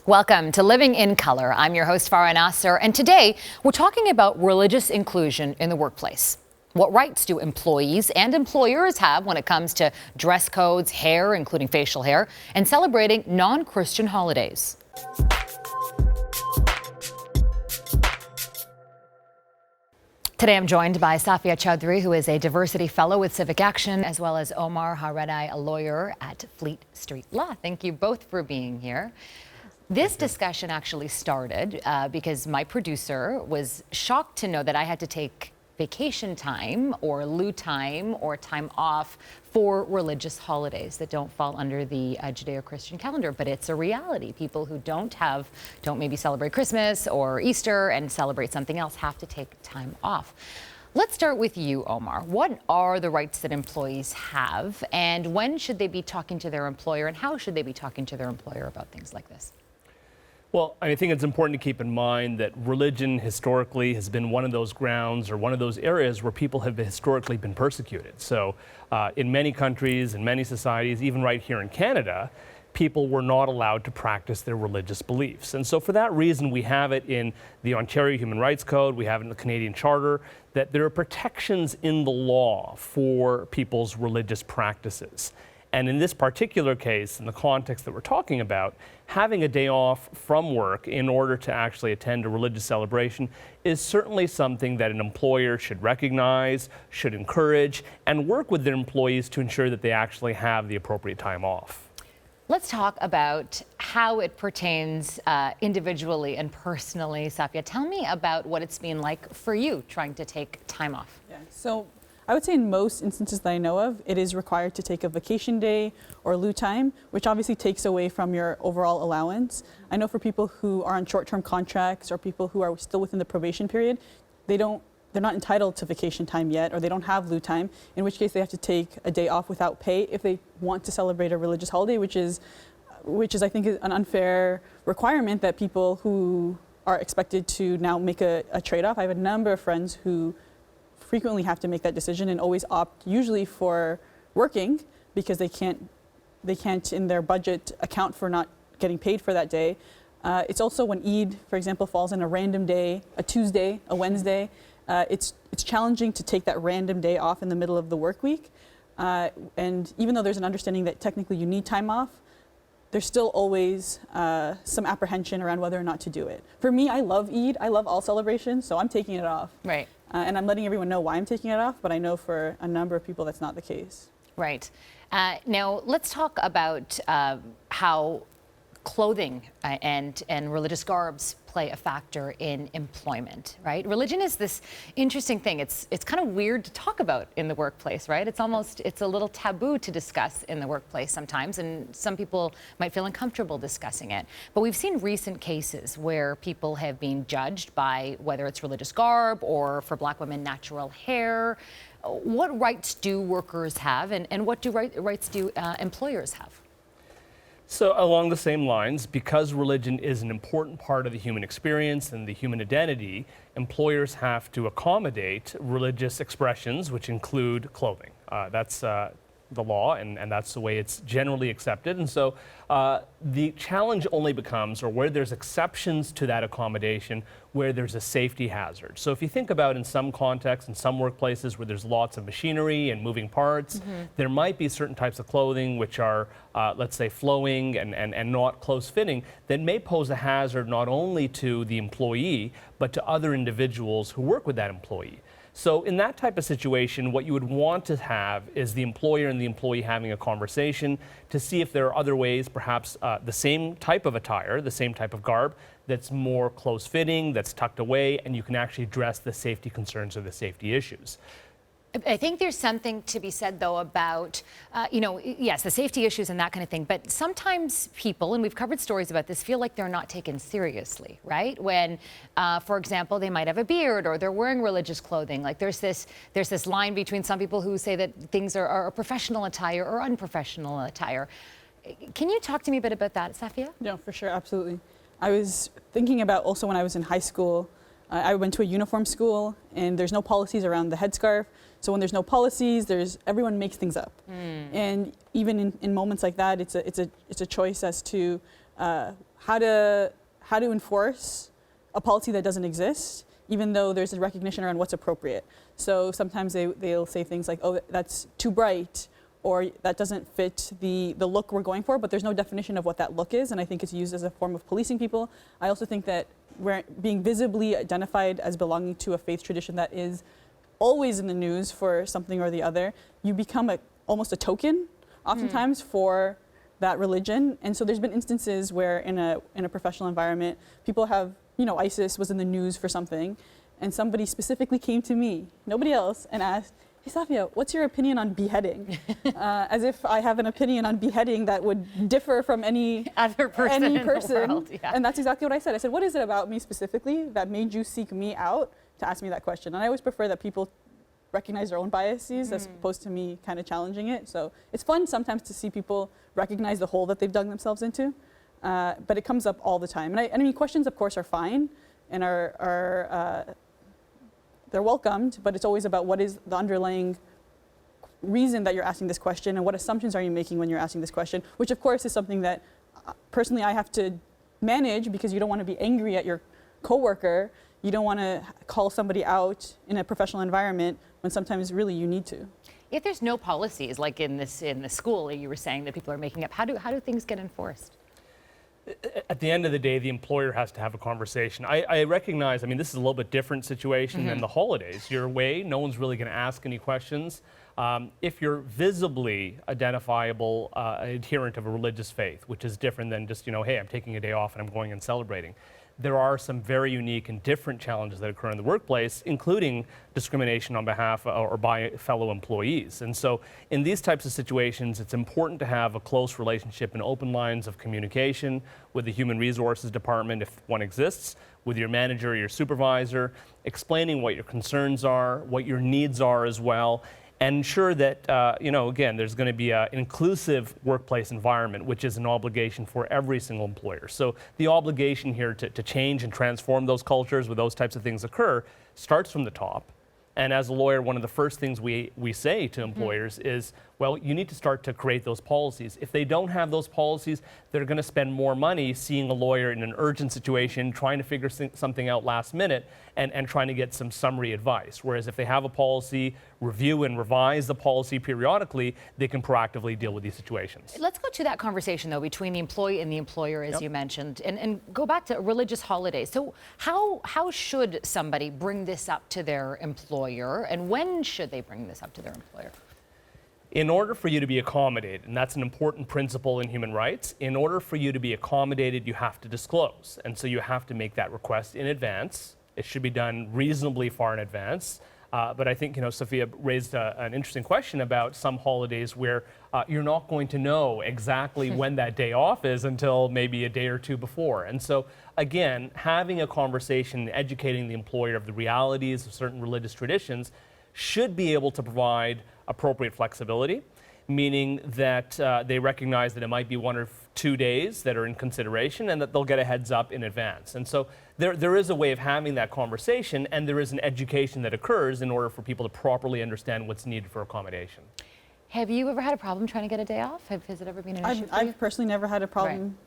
Welcome to Living in Color. I'm your host, Farah Nasser, and today we're talking about religious inclusion in the workplace. What rights do employees and employers have when it comes to dress codes, hair, including facial hair, and celebrating non-Christian holidays? Today I'm joined by Safiah Chowdhury, who is a diversity fellow with CivicAction, as well as Omar Ha-redeye, a lawyer at Fleet Street Law. Thank you both for being here. This discussion actually started because my producer was shocked to know that I had to take vacation time or lieu time or time off for religious holidays that don't fall under the Judeo-Christian calendar. But it's a reality. People who don't maybe celebrate Christmas or Easter and celebrate something else have to take time off. Let's start with you, Omar. What are the rights that employees have, and when should they be talking to their employer, and how should they be talking to their employer about things like this? Well, I think it's important to keep in mind that religion historically has been one of those grounds or one of those areas where people have historically been persecuted. So in many countries, in many societies, even right here in Canada, people were not allowed to practice their religious beliefs. And so for that reason, we have it in the Ontario Human Rights Code, we have it in the Canadian Charter, that there are protections in the law for people's religious practices. And in this particular case, in the context that we're talking about, having a day off from work in order to actually attend a religious celebration is certainly something that an employer should recognize, should encourage, and work with their employees to ensure that they actually have the appropriate time off. Let's talk about how it pertains individually and personally. Safiah, tell me about what it's been like for you trying to take time off. Yeah, so I would say in most instances that I know of, it is required to take a vacation day or lieu time, which obviously takes away from your overall allowance. I know for people who are on short-term contracts or people who are still within the probation period, they're not entitled to vacation time yet, or they don't have lieu time, in which case they have to take a day off without pay if they want to celebrate a religious holiday, which is I think an unfair requirement that people who are expected to now make a trade-off. I have a number of friends who frequently have to make that decision and always opt usually for working because they can't in their budget account for not getting paid for that day. It's also when Eid, for example, falls on a random day, a Tuesday, a Wednesday. It's challenging to take that random day off in the middle of the work week. And even though there's an understanding that technically you need time off, there's still always some apprehension around whether or not to do it. For me, I love Eid. I love all celebrations, so I'm taking it off. Right. And I'm letting everyone know why I'm taking it off, but I know for a number of people that's not the case. Right. Now, let's talk about how clothing and religious garbs play a factor in employment, right? Religion is this interesting thing. It's kind of weird to talk about in the workplace, right? It's a little taboo to discuss in the workplace sometimes, and some people might feel uncomfortable discussing it. But we've seen recent cases where people have been judged by whether it's religious garb or, for Black women, natural hair. What rights do workers have, and what rights do employers have? So along the same lines, because religion is an important part of the human experience and the human identity, employers have to accommodate religious expressions, which include clothing. That's the law, and that's the way it's generally accepted. And so the challenge only becomes, or where there's exceptions to that accommodation, where there's a safety hazard. So if you think about in some contexts, in some workplaces where there's lots of machinery and moving parts, there might be certain types of clothing which are, let's say, flowing and not close-fitting, that may pose a hazard not only to the employee, but to other individuals who work with that employee. So in that type of situation, what you would want to have is the employer and the employee having a conversation to see if there are other ways, perhaps the same type of attire, the same type of garb, that's more close-fitting, that's tucked away, and you can actually address the safety concerns or the safety issues. I think there's something to be said, though, about, yes, the safety issues and that kind of thing. But sometimes people, and we've covered stories about this, feel like they're not taken seriously, right? When, for example, they might have a beard or they're wearing religious clothing. Like there's this line between some people who say that things are professional attire or unprofessional attire. Can you talk to me a bit about that, Safiah? Yeah, for sure, absolutely. I was thinking about also when I was in high school, I went to a uniform school, and there's no policies around the headscarf. So when there's no policies, everyone makes things up. And even in moments like that, it's a choice as to how to enforce a policy that doesn't exist, even though there's a recognition around what's appropriate. So sometimes they'll say things like, oh, that's too bright, or that doesn't fit the look we're going for, but there's no definition of what that look is, and I think it's used as a form of policing people. I also think that we're being visibly identified as belonging to a faith tradition that is always in the news for something or the other, you become almost a token, oftentimes, for that religion. And so there's been instances where in a professional environment, people have, ISIS was in the news for something, and somebody specifically came to me, nobody else, and asked, hey, Safiah, what's your opinion on beheading? As if I have an opinion on beheading that would differ from any other person. Any in the person. world, yeah. And that's exactly what I said. I said, what is it about me specifically that made you seek me out to ask me that question? And I always prefer that people recognize their own biases as opposed to me kind of challenging it. So it's fun sometimes to see people recognize the hole that they've dug themselves into, but it comes up all the time. And I mean, questions, of course, are fine and they're welcomed, but it's always about what is the underlying reason that you're asking this question and what assumptions are you making when you're asking this question, which of course is something that personally I have to manage because you don't want to be angry at your coworker. You don't want to call somebody out in a professional environment when sometimes really you need to. If there's no policies, like in the school you were saying that people are making up, how do things get enforced? At the end of the day, the employer has to have a conversation. I recognize, this is a little bit different situation than the holidays. You're away, no one's really going to ask any questions. If you're visibly identifiable adherent of a religious faith, which is different than just, hey, I'm taking a day off and I'm going and celebrating. There are some very unique and different challenges that occur in the workplace, including discrimination on behalf or by fellow employees. And so in these types of situations, it's important to have a close relationship and open lines of communication with the Human Resources Department, if one exists, with your manager or your supervisor, explaining what your concerns are, what your needs are as well, and ensure that, again, there's going to be an inclusive workplace environment, which is an obligation for every single employer. So the obligation here to change and transform those cultures where those types of things occur starts from the top. And as a lawyer, one of the first things we say to employers is, well, you need to start to create those policies. If they don't have those policies, they're going to spend more money seeing a lawyer in an urgent situation, trying to figure something out last minute, and trying to get some summary advice. Whereas if they have a policy, review and revise the policy periodically, they can proactively deal with these situations. Let's go to that conversation, though, between the employee and the employer, as you mentioned, and go back to religious holidays. So how should somebody bring this up to their employer, and when should they bring this up to their employer? In order for you to be accommodated, and that's an important principle in human rights, in order for you to be accommodated, you have to disclose. And so you have to make that request in advance. It should be done reasonably far in advance. But I think, Safiah raised an interesting question about some holidays where you're not going to know exactly when that day off is until maybe a day or two before. And so, again, having a conversation, educating the employer of the realities of certain religious traditions should be able to provide appropriate flexibility, meaning that they recognize that it might be 1 or 2 days that are in consideration and that they'll get a heads up in advance. And so there is a way of having that conversation, and there is an education that occurs in order for people to properly understand what's needed for accommodation. Have you ever had a problem trying to get a day off? Has it ever been an issue for you? I've personally never had a problem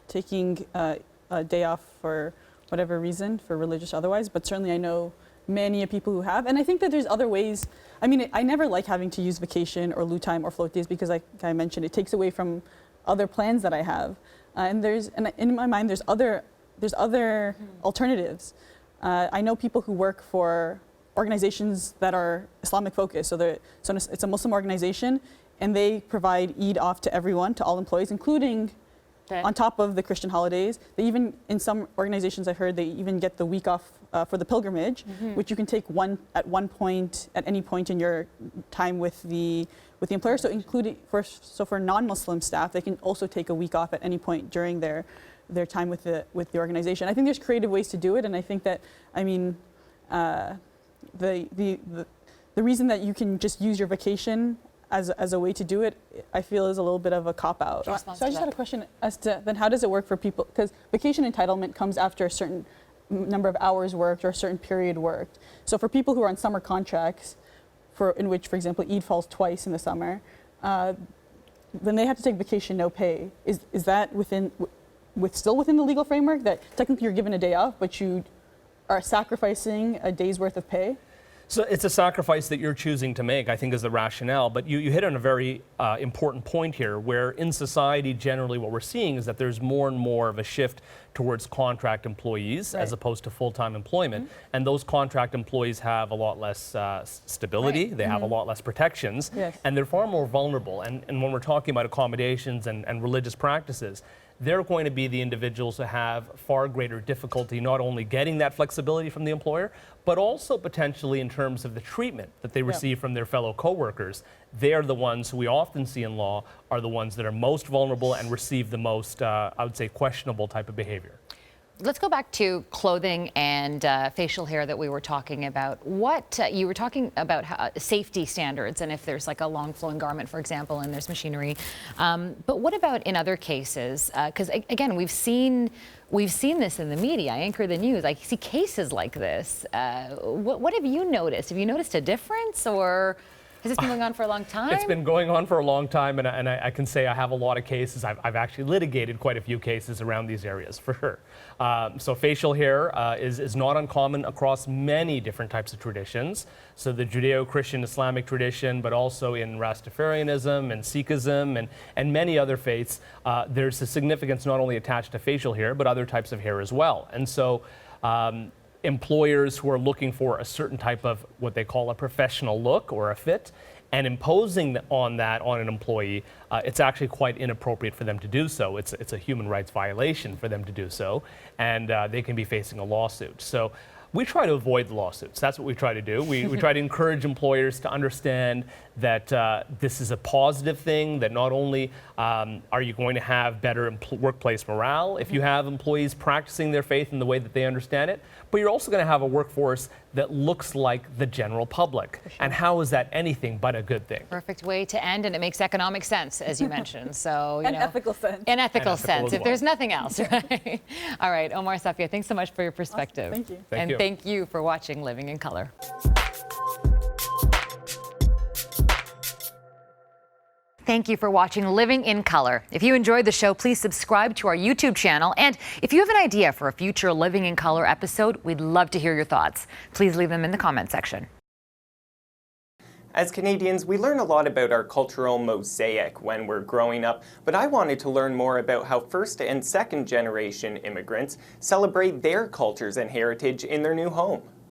taking a day off for whatever reason, for religious or otherwise, but certainly I know many people who have. And I think that there's other ways. I never like having to use vacation or lieu time or float days because, like I mentioned, it takes away from other plans that I have. And in my mind, there's other alternatives. I know people who work for organizations that are Islamic focused. So it's a Muslim organization, and they provide Eid off to everyone, to all employees, including on top of the Christian holidays. They even, in some organizations I've heard, they even get the week off for the pilgrimage, which you can take at any point in your time with the employer. So for non-Muslim staff, they can also take a week off at any point during their time with the organization. I think there's creative ways to do it, and I think that the reason that you can just use your vacation as a way to do it, I feel is a little bit of a cop-out. So I just had a question as to then how does it work for people? Because vacation entitlement comes after a certain number of hours worked or a certain period worked. So for people who are on summer contracts, in which, for example, Eid falls twice in the summer, then they have to take vacation no pay. Is that within still within the legal framework that technically you're given a day off, but you are sacrificing a day's worth of pay? So it's a sacrifice that you're choosing to make, I think, is the rationale. But you hit on a very important point here, where in society, generally what we're seeing is that there's more and more of a shift towards contract employees as opposed to full-time employment. And those contract employees have a lot less stability, they have a lot less protections, and they're far more vulnerable. And when we're talking about accommodations and religious practices, they're going to be the individuals who have far greater difficulty not only getting that flexibility from the employer, but also potentially in terms of the treatment that they receive from their fellow coworkers. They are the ones who we often see in law are the ones that are most vulnerable and receive the most, I would say, questionable type of behavior. Let's go back to clothing and facial hair that we were talking about. What you were talking about safety standards, and if there's like a long flowing garment, for example, and there's machinery. But what about in other cases? Because again, we've seen this in the media. I anchor the news. I see cases like this. What have you noticed? Have you noticed a difference, or has this been going on for a long time? It's been going on for a long time, and I can say I have a lot of cases. I've actually litigated quite a few cases around these areas, for sure. So facial hair is not uncommon across many different types of traditions. So the Judeo-Christian Islamic tradition, but also in Rastafarianism and Sikhism and many other faiths, there's a significance not only attached to facial hair, but other types of hair as well. And so employers who are looking for a certain type of what they call a professional look or a fit, and imposing on that on an employee, it's actually quite inappropriate for them to do so. It's a human rights violation for them to do so, and they can be facing a lawsuit. So we try to avoid the lawsuits. That's what we try to do. We try to encourage employers to understand that this is a positive thing, that not only are you going to have better workplace morale if you have employees practicing their faith in the way that they understand it, but you're also going to have a workforce that looks like the general public. Sure. And how is that anything but a good thing? Perfect way to end, and it makes economic sense, as you mentioned. So, you know, ethical sense. An ethical sense, if well. there's nothing else, right? All right, Omar, Safiah, thanks so much for your perspective. Awesome. Thank you. Thank you. Thank you for watching Living in Color. Thank you for watching Living in Color. If you enjoyed the show, please subscribe to our YouTube channel. And if you have an idea for a future Living in Color episode, we'd love to hear your thoughts. Please leave them in the comment section. As Canadians, we learn a lot about our cultural mosaic when we're growing up, but I wanted to learn more about how first and second generation immigrants celebrate their cultures and heritage in their new home.